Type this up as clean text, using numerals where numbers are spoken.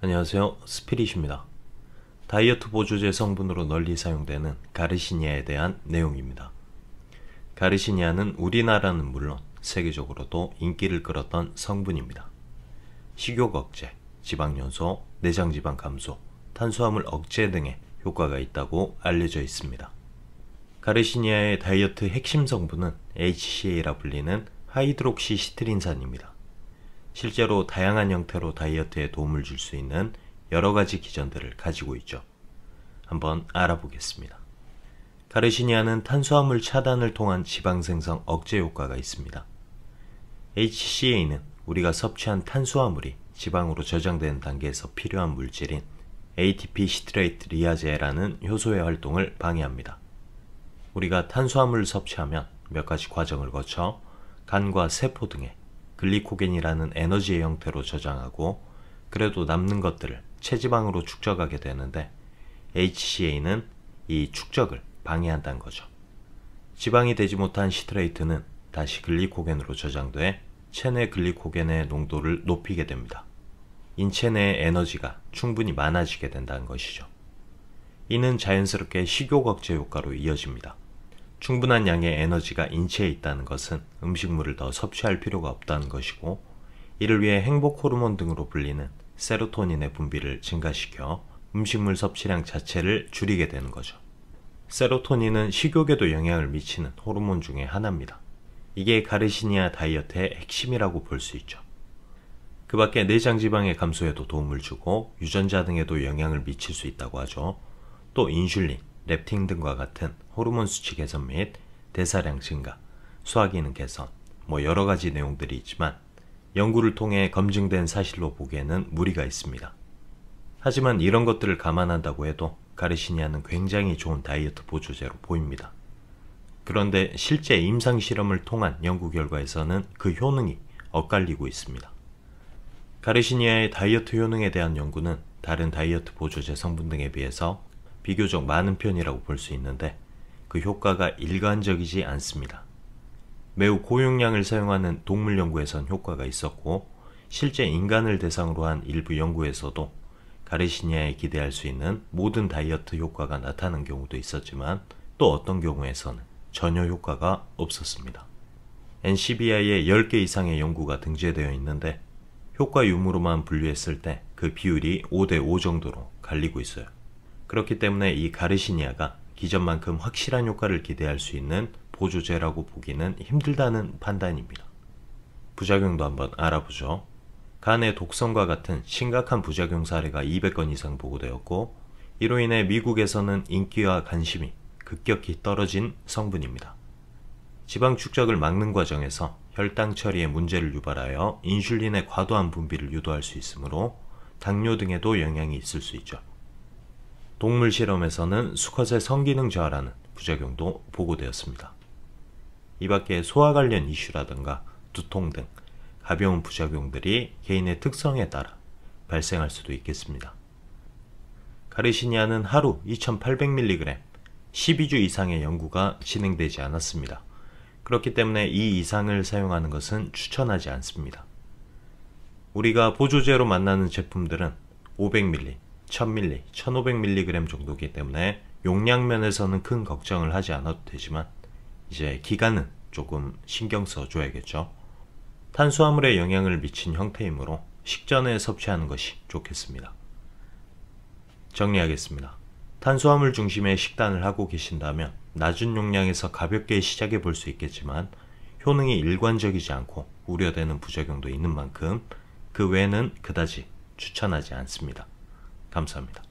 안녕하세요, 스피릿입니다. 다이어트 보조제 성분으로 널리 사용되는 가르시니아에 대한 내용입니다. 가르시니아는 우리나라는 물론 세계적으로도 인기를 끌었던 성분입니다. 식욕 억제, 지방 연소, 내장지방 감소, 탄수화물 억제 등의 효과가 있다고 알려져 있습니다. 가르시니아의 다이어트 핵심 성분은 HCA라 불리는 하이드록시시트린산입니다. 실제로 다양한 형태로 다이어트에 도움을 줄 수 있는 여러가지 기전들을 가지고 있죠. 한번 알아보겠습니다. 가르시니아는 탄수화물 차단을 통한 지방 생성 억제 효과가 있습니다. HCA는 우리가 섭취한 탄수화물이 지방으로 저장되는 단계에서 필요한 물질인 ATP 시트레이트 리아제라는 효소의 활동을 방해합니다. 우리가 탄수화물을 섭취하면 몇 가지 과정을 거쳐 간과 세포 등에 글리코겐이라는 에너지의 형태로 저장하고 그래도 남는 것들을 체지방으로 축적하게 되는데 HCA는 이 축적을 방해한다는 거죠. 지방이 되지 못한 시트레이트는 다시 글리코겐으로 저장돼 체내 글리코겐의 농도를 높이게 됩니다. 인체 내의 에너지가 충분히 많아지게 된다는 것이죠. 이는 자연스럽게 식욕 억제 효과로 이어집니다. 충분한 양의 에너지가 인체에 있다는 것은 음식물을 더 섭취할 필요가 없다는 것이고, 이를 위해 행복 호르몬 등으로 불리는 세로토닌의 분비를 증가시켜 음식물 섭취량 자체를 줄이게 되는 거죠. 세로토닌은 식욕에도 영향을 미치는 호르몬 중에 하나입니다. 이게 가르시니아 다이어트의 핵심이라고 볼 수 있죠. 그 밖에 내장지방의 감소에도 도움을 주고 유전자 등에도 영향을 미칠 수 있다고 하죠. 또 인슐린, 렙틴 등과 같은 호르몬 수치 개선 및 대사량 증가, 소화기능 개선, 여러가지 내용들이 있지만 연구를 통해 검증된 사실로 보기에는 무리가 있습니다. 하지만 이런 것들을 감안한다고 해도 가르시니아는 굉장히 좋은 다이어트 보조제로 보입니다. 그런데 실제 임상실험을 통한 연구 결과에서는 그 효능이 엇갈리고 있습니다. 가르시니아의 다이어트 효능에 대한 연구는 다른 다이어트 보조제 성분 등에 비해서 비교적 많은 편이라고 볼 수 있는데 그 효과가 일관적이지 않습니다. 매우 고용량을 사용하는 동물 연구에선 효과가 있었고 실제 인간을 대상으로 한 일부 연구에서도 가르시니아에 기대할 수 있는 모든 다이어트 효과가 나타난 경우도 있었지만 또 어떤 경우에서는 전혀 효과가 없었습니다. NCBI에 10개 이상의 연구가 등재되어 있는데 효과 유무로만 분류했을 때 그 비율이 5대5 정도로 갈리고 있어요. 그렇기 때문에 이 가르시니아가 기전만큼 확실한 효과를 기대할 수 있는 보조제라고 보기는 힘들다는 판단입니다. 부작용도 한번 알아보죠. 간의 독성과 같은 심각한 부작용 사례가 200건 이상 보고되었고 이로 인해 미국에서는 인기와 관심이 급격히 떨어진 성분입니다. 지방 축적을 막는 과정에서 혈당 처리에 문제를 유발하여 인슐린의 과도한 분비를 유도할 수 있으므로 당뇨 등에도 영향이 있을 수 있죠. 동물 실험에서는 수컷의 성기능 저하라는 부작용도 보고되었습니다. 이 밖에 소화 관련 이슈라든가 두통 등 가벼운 부작용들이 개인의 특성에 따라 발생할 수도 있겠습니다. 가르시니아는 하루 2800mg, 12주 이상의 연구가 진행되지 않았습니다. 그렇기 때문에 이 이상을 사용하는 것은 추천하지 않습니다. 우리가 보조제로 만나는 제품들은 500mg, 1000mg, 1500mg 정도이기 때문에 용량 면에서는 큰 걱정을 하지 않아도 되지만 이제 기간은 조금 신경 써줘야겠죠. 탄수화물에 영향을 미친 형태이므로 식전에 섭취하는 것이 좋겠습니다. 정리하겠습니다. 탄수화물 중심의 식단을 하고 계신다면 낮은 용량에서 가볍게 시작해 볼 수 있겠지만 효능이 일관적이지 않고 우려되는 부작용도 있는 만큼 그 외에는 그다지 추천하지 않습니다. 감사합니다.